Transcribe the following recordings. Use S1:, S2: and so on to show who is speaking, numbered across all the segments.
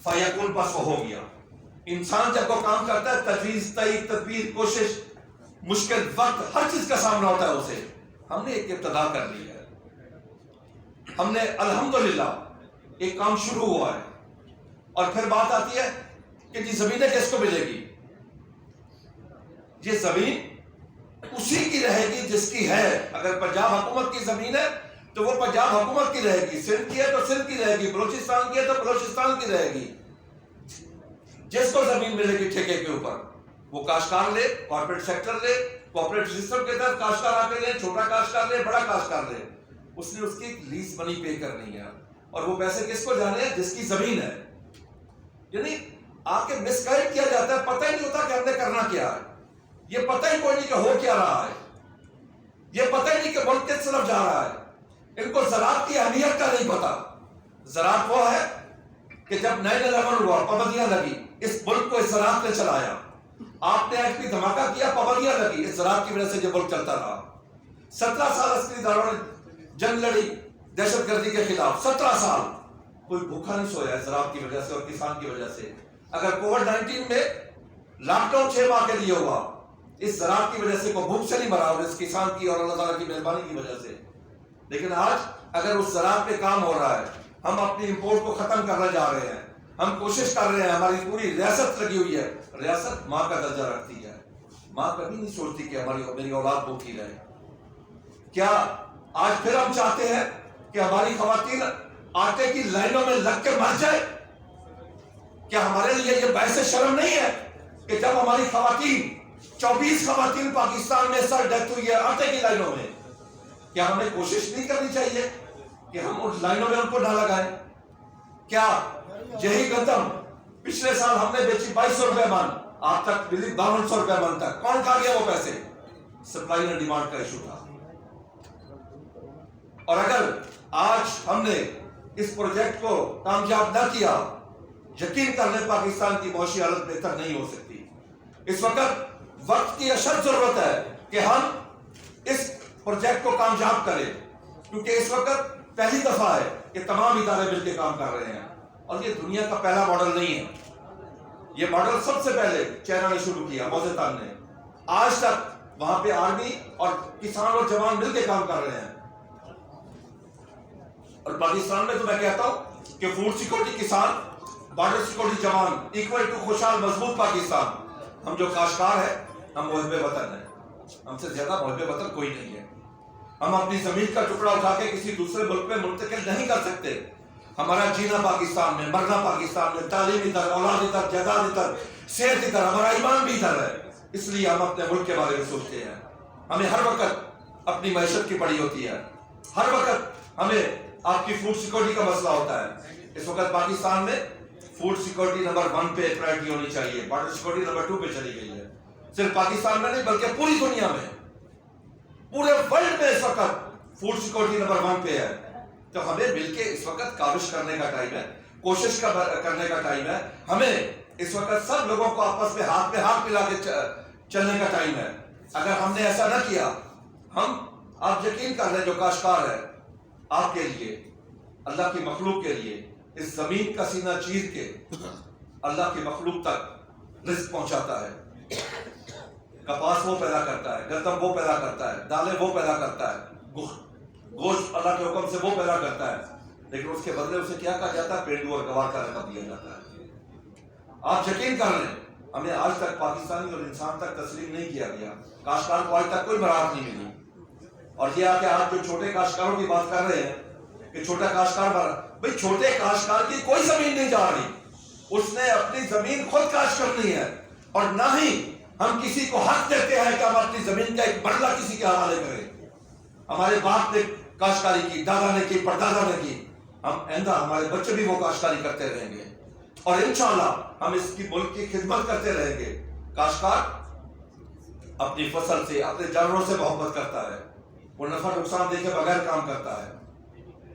S1: فیکون، بس وہ ہو گیا. انسان جب وہ کام کرتا ہے، تجویز، تدبیر، کوشش، مشکل وقت، ہر چیز کا سامنا ہوتا ہے اسے. ہم نے ایک ابتدا کر لی ہے، ہم نے الحمدللہ ایک کام شروع ہوا ہے. اور پھر بات آتی ہے کہ جی زمینیں کس کو ملے گی؟ یہ زمین اسی کی رہے گی جس کی ہے. اگر پنجاب حکومت کی زمین ہے تو وہ پنجاب حکومت کی رہے گی، سندھ کی ہے تو سندھ کی رہے گی، بلوچستان کی ہے تو بلوچستان کی رہے گی. جس کو زمین ملے گی ٹھیکے کے اوپر، وہ کاشتکار لے، کارپوریٹ سیکٹر لے، کوآپریٹو سسٹم کے تحت کاشتکار آ کے لے، چھوٹا کاشتکار لے، بڑا کاشتکار لے، اس نے اس کی لیز منی پے کرنی ہے. اور وہ پیسے کس کو جانے ہیں؟ جس کی زمین ہے. یعنی آپ کے مس گائیڈ کیا جاتا ہے، پتہ ہی نہیں ہوتا کہ ہم نے کرنا کیا ہے. یہ پتہ ہی کوئی نہیں کہ ہو کیا رہا ہے، یہ پتہ ہی نہیں کہ ملک کس طرف جا رہا ہے. ان کو زراعت کی اہمیت کا نہیں پتا. زراعت وہ ہے کہ جب 9/11 ہوا، پابندیاں لگی، اس ملک کو اس زراعت نے چلایا. آپ نے ایک بھی دھماکہ کیا، پابندیاں لگی، اس زراعت کی وجہ سے یہ ملک چلتا رہا. 17 سال عسکری اداروں نے جنگ لڑی دہشت گردی کے خلاف. 17 سال کوئی بھوکا نہیں سویا ہے زراعت کی وجہ سے اور کسان کی وجہ سے. اگر کووڈ-19 میں لاک ڈاؤن 6 ماہ کے لیے ہوا، اس زراعت کی وجہ سے کوئی بھوک سے نہیں مرا، اور اس کسان کی اور اللہ تعالیٰ کی مہربانی کی وجہ سے. لیکن آج اگر اس زراعت پہ کام ہو رہا ہے، ہم اپنی امپورٹ کو ختم کرنے جا رہے ہیں، ہم کوشش کر رہے ہیں، ہماری پوری ریاست لگی ہوئی ہے. ریاست ماں کا درجہ رکھتی ہے. ماں کبھی نہیں سوچتی کہ میری اولاد بھوکی رہے. کیا آج پھر ہم چاہتے ہیں کہ ہماری خواتین آٹے کی لائنوں میں لگ کے مر جائے؟ کیا ہمارے لیے یہ باعث شرم نہیں ہے کہ جب ہماری خواتین 24 خواتین پاکستان میں سر ڈیتھ ہوئی ہے آٹے کی لائنوں میں، کیا ہمیں کوشش نہیں کرنی چاہیے کہ ہم ان لائنوں میں ان کو نہ لگائیں؟ کیا یہی گندم پچھلے سال ہم نے بیچی 2200 روپے من، آج تک ملی 5200 روپے من تک. کون کھا گیا وہ پیسے؟ سپلائی اینڈ ڈیمانڈ کا ایشو تھا. اور اگر آج ہم نے اس پروجیکٹ کو کامیاب نہ کیا، یقین کر لیں پاکستان کی معاشی حالت بہتر نہیں ہو سکتی. اس وقت کی اشد ضرورت ہے کہ ہم اس پروجیکٹ کو کامیاب کریں، کیونکہ اس وقت پہلی دفعہ ہے کہ تمام ادارے مل کے کام کر رہے ہیں. اور یہ دنیا کا پہلا ماڈل نہیں ہے. یہ ماڈل سب سے پہلے چائنا نے شروع کیا، موزیتان نے. آج تک وہاں پہ آرمی اور کسان اور جوان مل کے کام کر رہے ہیں. اور پاکستان میں تو میں کہتا ہوں کہ فوڈ سیکورٹی کسان، بارڈر سیکورٹی جوان، ایکول ٹو خوشحال مضبوط پاکستان. ہم جو کاشتکار ہیں، ہم محب وطن ہیں. ہم سے زیادہ محب وطن کوئی نہیں ہے. ہم اپنی زمین کا ٹکڑا اٹھا کے کسی دوسرے ملک میں منتقل نہیں کر سکتے. ہمارا جینا پاکستان میں، مرنا پاکستان میں، تعلیم ادھر، اولاد ادھر، جائیداد ادھر، صحت ادھر، ہمارا ایمان بھی ادھر ہے. اس لیے ہم اپنے ملک کے بارے میں سوچتے ہیں. ہمیں ہر وقت اپنی معیشت کی پڑی ہوتی ہے. ہر وقت ہمیں آپ کی فوڈ سیکورٹی کا مسئلہ ہوتا ہے. اس وقت پاکستان میں فوڈ سیکورٹی نمبر 1 پہ پرائرٹی ہونی چاہیے، بارڈر سیکورٹی نمبر 2 پہ چلی گئی ہے. صرف پاکستان میں نہیں بلکہ پوری دنیا میں، پورے ورلڈ میں اس وقت فوڈ سیکورٹی نمبر 1 پہ ہے. تو ہمیں مل کے اس وقت کاوش کرنے کا ٹائم ہے، کوشش کرنے کا ٹائم ہے. ہمیں اس وقت سب لوگوں کو آپس میں ہاتھ ملا کے چلنے کا ٹائم ہے. اگر ہم نے ایسا نہ کیا، آپ یقین کر لیں جو کاشتکار ہے، آپ کے لیے، اللہ کی مخلوق کے لیے، اس زمین کا سینہ چیر کے اللہ کی مخلوق تک رزق پہنچاتا ہے. کپاس وہ پیدا کرتا ہے، گندم وہ پیدا کرتا ہے، دالیں وہ پیدا کرتا ہے، گوشت اللہ کے حکم سے وہ پیدا کرتا ہے. لیکن اس کے بدلے اسے کیا کہا جاتا ہے؟ پینڈو اور گوار کا لقب دیا جاتا ہے. آپ یقین کر لیں، ہمیں آج تک پاکستانی اور انسان تک تسلیم نہیں کیا گیا. کاشتکار کو آج تک کوئی مراحت نہیں ملی. اور یہ کہ آپ جو چھوٹے کاشتکاروں کی بات کر رہے ہیں کہ چھوٹا کاشتکار بھائی، چھوٹے کاشتکار کی کوئی زمین نہیں جا رہی. اس نے اپنی زمین خود کاشت کرنی ہے. اور نہ ہی ہم کسی کو حق دیتے ہیں کہ ہم اپنی زمین کا ایک مرلہ کسی کے حوالے کریں. ہمارے باپ نے کاشتکاری کی، دادا نے کی، پردادا نے کی. ہم آئندہ ہمارے بچے بھی وہ کاشتکاری کرتے رہیں گے، اور انشاءاللہ ہم اس کی ملک کی خدمت کرتے رہیں گے. کاشتکار اپنی فصل سے، اپنے جانوروں سے محبت کرتا ہے. وہ نفع نقصان دیکھے بغیر کام کرتا ہے.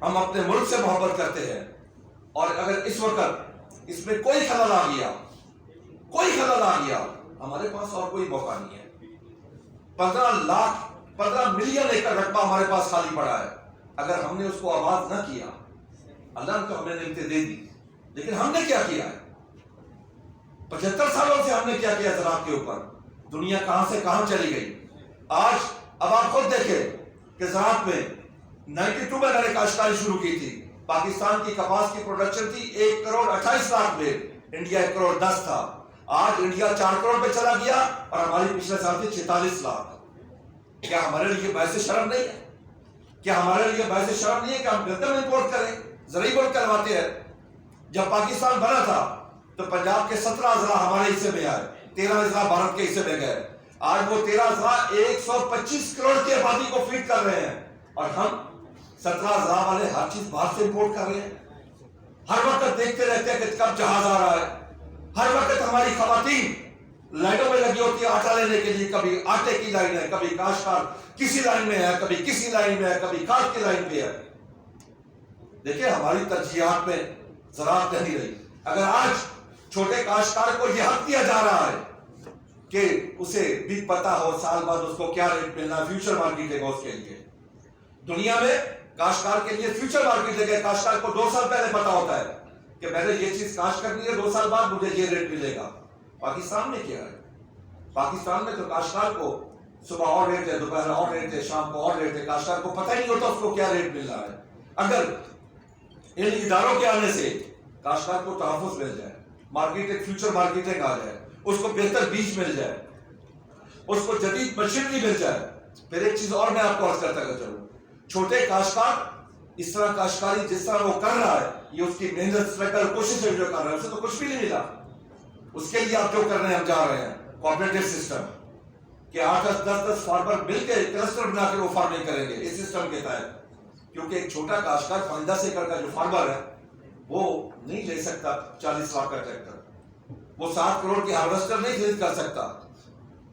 S1: ہم اپنے ملک سے محبت کرتے ہیں. اور اگر اس وقت اس میں کوئی خلل آ گیا، ہمارے پاس اور کوئی موقع نہیں ہے. 15 ملین ایکڑ رقبہ ہمارے پاس خالی پڑا ہے. اگر ہم نے اس کو آباد نہ کیا، اللہ نے تو ہمیں نعمتیں دے دی، لیکن ہم نے کیا کیا ہے؟ 75 سالوں سے ہم نے کیا کیا زراعت کے اوپر. دنیا کہاں سے کہاں چلی گئی. آج اب آپ خود دیکھیں کہ زراعت میں 92 میں میں نے کاشتکاری شروع کی تھی. پاکستان کی کپاس کی پروڈکشن تھی 1 کروڑ 28 لاکھ میں, انڈیا 1 کروڑ 10 تھا. آج انڈیا 4 کروڑ پہ چلا گیا اور ہماری پچھلے سال تھی 46 لاکھ. کیا ہمارے لیے باعث شرم نہیں ہے؟ کیا ہمارے لیے باعث شرم نہیں ہے کہ ہم گندم امپورٹ کریں, زرعی ملک کرواتے ہیں؟ جب پاکستان بنا تھا تو پنجاب کے 17 اضلاع ہمارے حصے میں آئے, 13 اضلاع بھارت کے حصے میں گئے. آج وہ 13 اضلاع 125 کروڑ کی آبادی کو فیڈ کر رہے ہیں اور ہم 17 اضلاع والے ہر چیز باہر سے امپورٹ کر رہے ہیں. ہر وقت دیکھتے رہتے ہیں کہ کب جہاز آ رہا ہے. ہر وقت ہماری خواتین لائنوں میں لگی ہوتی ہے آٹا لینے کے لیے. کبھی آٹے کی لائن ہے, کبھی کاشتکار کسی لائن میں ہے, کبھی کسی لائن میں ہے, کبھی کھاد کی لائن پہ ہے. دیکھیں ہماری ترجیحات میں زراعت نہیں رہی. اگر آج چھوٹے کاشتکار کو یہ حق دیا جا رہا ہے کہ اسے بھی پتا ہو سال بعد اس کو کیا ریٹ ملنا, فیوچر مارکیٹ ہے اس کے لیے. دنیا میں کاشتکار کے لیے فیوچر مارکیٹ ہے. کاشتکار کو 2 سال پہلے پتا ہوتا ہے کہ میں نے یہ چیز کاشت کرنی ہے, 2 سال بعد مجھے یہ ریٹ ملے گا. پاکستان میں کیا ہے؟ پاکستان میں تو کاشتکار کو صبح اور ریٹ ہے, دوپہر اور ریٹ ہے, شام کو اور ریٹ ہے. کاشتکار کو پتہ ہی نہیں ہوتا اس کو کیا ریٹ مل رہا ہے. اگر ان اداروں کے آنے سے کاشتکار کو تحفظ مل جائے, مارکیٹ ایک فیوچر مارکیٹنگ آ جائے, اس کو بہتر بیج مل جائے, اس کو جدید مشینری مل جائے. پھر ایک چیز اور میں آپ کو عرض کرتا چلوں, چھوٹے کاشتکار اس طرح کاشتکاری جس طرح وہ کر رہا ہے, یہ اس کی محنت اسٹرگل کوشش ہے جو کر رہا ہے, اسے تو کچھ بھی نہیں ملا. اس کے لیے آپ جو کر رہے ہیں ہم جا رہے ہیں کوآپریٹو سسٹم کہ 8-10 فارمر مل کے کلسٹر بنا کے وہ فارمنگ کریں گے اس سسٹم کے تحت. کیونکہ ایک چھوٹا کاشتکار 5-10 ایکڑ کا جو فارمر ہے وہ نہیں لے سکتا 40 لاکھ کا ٹریکٹر, وہ 7 کروڑ کی ہارویسٹر نہیں خرید کر سکتا,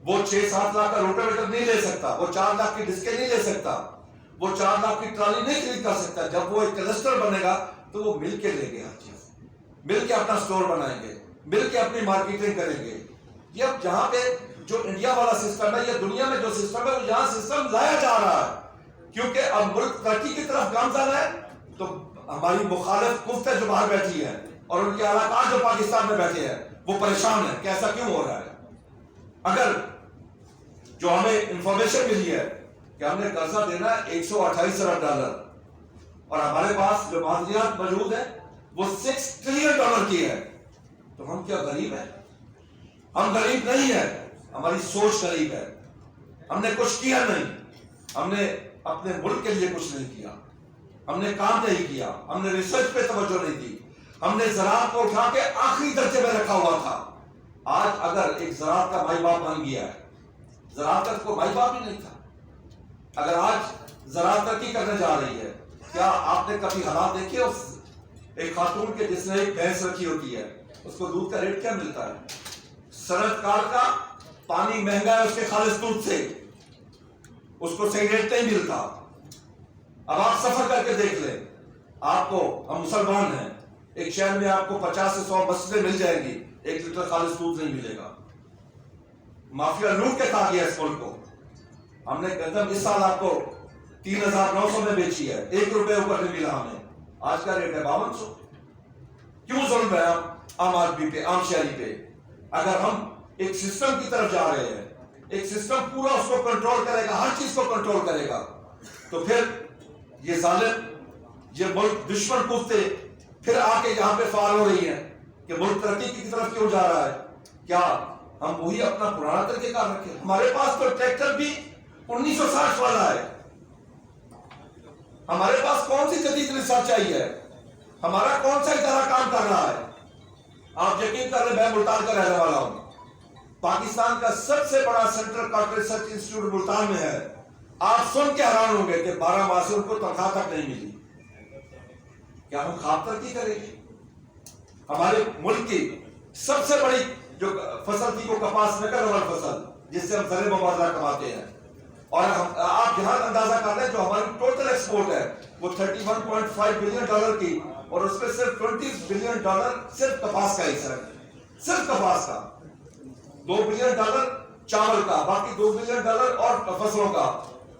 S1: وہ 6-7 لاکھ کا روٹاویٹر نہیں لے سکتا, وہ 4 لاکھ کی ڈسکیں نہیں لے سکتا, وہ 4 لاکھ کی ٹرالی نہیں خرید کر سکتا. جب وہ ایک کلسٹر بنے گا تو وہ مل کے لیں گے, ہر چیز مل کے اپنا سٹور بنائیں گے, مل کے اپنی مارکیٹنگ کریں گے. یہ اب جہاں پہ جو انڈیا والا سسٹم ہے یا دنیا میں جو سسٹم ہے وہ یہاں سسٹم لایا جا رہا ہے. کیونکہ اب ملک ترقی کی طرف گامزن ہے تو ہماری مخالف قوت جو باہر بیٹھی ہے اور ان کے علاقات جو پاکستان میں بیٹھے ہیں وہ پریشان ہیں کہ ایسا کیوں ہو رہا ہے. اگر جو ہمیں انفارمیشن ملی ہے کہ ہم نے قرضہ دینا ہے 128 ارب ڈالر اور ہمارے پاس جو معدنیات موجود ہیں وہ 6 ٹریلین ڈالر کی ہے, تو ہم کیا غریب ہیں؟ ہم غریب نہیں ہیں, ہماری سوچ غریب ہے. ہم نے کچھ کیا نہیں, ہم نے اپنے ملک کے لیے کچھ نہیں کیا, ہم نے کام نہیں کیا, ہم نے ریسرچ پہ توجہ نہیں دی, ہم نے زراعت کو اٹھا کے آخری درجے میں رکھا ہوا تھا. آج اگر ایک زراعت کا مائی باپ بن گیا ہے, زراعت کا کوئی مائی باپ ہی نہیں تھا. اگر آج زراعت ترقی کرنے جا رہی ہے, کیا آپ نے کبھی حالات دیکھے اس ایک خاتون کے جس نے ایک بھینس رکھی ہوتی ہے اس کو دودھ کا ریٹ کیا ملتا ہے؟ صنعت کار کا پانی مہنگا ہے اس کے خالص دودھ سے, اس کو صحیح ریٹ نہیں ملتا. اب آپ سفر کر کے دیکھ لیں, آپ کو, ہم مسلمان ہیں, ایک شہر میں آپ کو 50 سے 100 مسجدیں مل جائیں گی, 1 لیٹر خالص دودھ نہیں ملے گا. مافیا لوٹ کے کھا گیا اس ملک کو. ہم نے گندم اس سال آپ کو 3900 میں بیچی ہے, 1 روپے اوپر نہیں ملا ہمیں. آج کا ریٹ ہے 5200. کیوں ظلم ہے عام آدمی پہ, عام شہری پہ؟ اگر ہم ایک سسٹم کی طرف جا رہے ہیں, ایک سسٹم پورا اس کو کنٹرول کرے گا, ہر چیز کو کنٹرول کرے گا, تو پھر یہ ظالم, یہ ملک دشمن قوتیں پھر آ کے یہاں پہ فعال ہو رہی ہیں کہ ملک ترقی کی طرف کیوں جا رہا ہے. کیا ہم وہی اپنا پرانا طریقہ کار رکھیں؟ ہمارے پاس تو ٹریکٹر بھی 1960 والا ہے. ہمارے پاس کون سی جدید ریسرچ آئی ہے؟ ہمارا کون سا ادارہ کام کر رہا ہے؟ آپ یقین کر لیں, میں ملتان کا رہنے والا ہوں. پاکستان کا سب سے بڑا central corporate research institute Multan میں ہے. آپ سن کے حیران ہوں گے کہ 12 ماہ سے ان کو تنخواہ تک نہیں ملی. کیا ہم خواب ترقی کریں گے؟ ہمارے ملک کی سب سے بڑی جو فصل تھی وہ کپاس نقل حمل فصل, جس سے ہم زر مبادلہ کماتے ہیں, اور آپ یہاں اندازہ کر لیں جو ہماری ٹوٹل ایکسپورٹ ہے وہ 31.5 بلین ڈالر کی, اور اس میں صرف 20 بلین ڈالر صرف کپاس کا حصہ ہے, صرف کپاس کا. 2 بلین ڈالر چاول کا, باقی 2 بلین ڈالر اور فصلوں کا.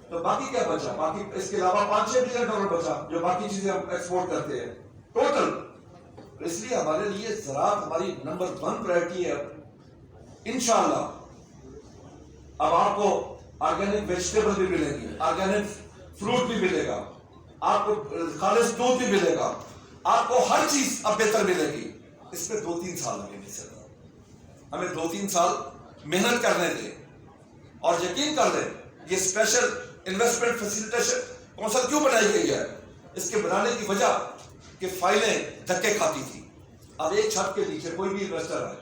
S1: تو باقی کیا بچا؟ باقی اس کے علاوہ 5-6 بلین ڈالر بچا جو باقی چیزیں ہم ایکسپورٹ کرتے ہیں. ٹوٹل اس لیے ہمارے لیے زراعت ہماری نمبر 1 پرائرٹی ہے. انشاءاللہ اب آپ کو آرگینک ویجیٹیبل بھی ملیں گی, آرگینک فروٹ بھی ملے گا, آپ کو خالص دودھ بھی ملے گا, آپ کو ہر چیز اب بہتر ملے گی. اس میں 2-3 سال لگیں گے سر, ہمیں 2-3 سال محنت کرنے دیں. اور یقین کر لیں یہ اسپیشل انویسٹمنٹ فیسیلیٹیشن کونسل کیوں بنائی گئی ہے, اس کے بنانے کی وجہ کہ فائلیں دھکے کھاتی تھی. اب ایک چھت کے نیچے کوئی بھی انویسٹر آئے